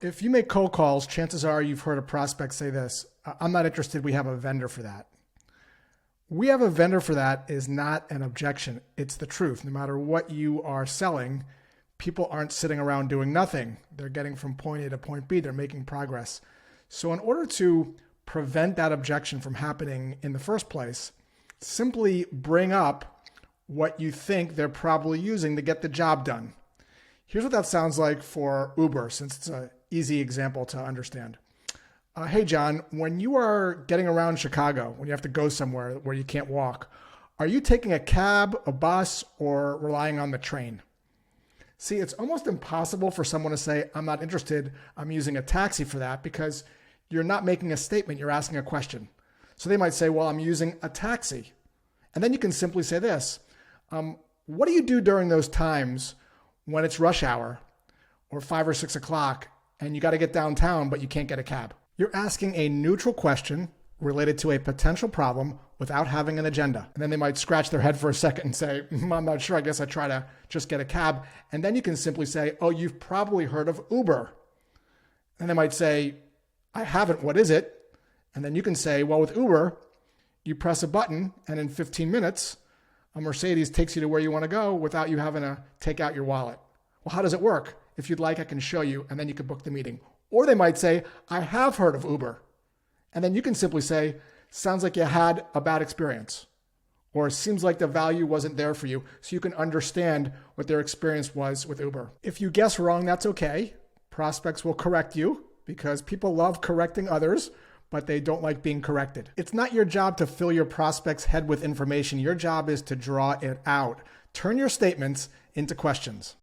If you make cold calls, chances are you've heard a prospect say this: I'm not interested, we have a vendor for that. We have a vendor for that is not an objection. It's the truth. No matter what you are selling, people aren't sitting around doing nothing. They're getting from point A to point B. They're making progress. So in order to prevent that objection from happening in the first place, simply bring up what you think they're probably using to get the job done. Here's what that sounds like for Uber, since it's an easy example to understand. Hey, John, when you are getting around Chicago, when you have to go somewhere where you can't walk, are you taking a cab, a bus, or relying on the train? See, it's almost impossible for someone to say, I'm not interested, I'm using a taxi for that, because you're not making a statement, you're asking a question. So they might say, well, I'm using a taxi. And then you can simply say this: what do you do during those times when it's rush hour or 5 or 6 o'clock and you got to get downtown, but you can't get a cab? You're asking a neutral question related to a potential problem without having an agenda. And then they might scratch their head for a second and say, I'm not sure, I guess I try to just get a cab. And then you can simply say, oh, you've probably heard of Uber. And they might say, I haven't, what is it? And then you can say, well, with Uber, you press a button and in 15 minutes, a Mercedes takes you to where you want to go without you having to take out your wallet. Well, how does it work? If you'd like, I can show you, and then you can book the meeting. Or they might say, I have heard of Uber. And then you can simply say, sounds like you had a bad experience. Or it seems like the value wasn't there for you, so you can understand what their experience was with Uber. If you guess wrong, that's okay. Prospects will correct you because people love correcting others, but they don't like being corrected. It's not your job to fill your prospect's head with information. Your job is to draw it out. Turn your statements into questions.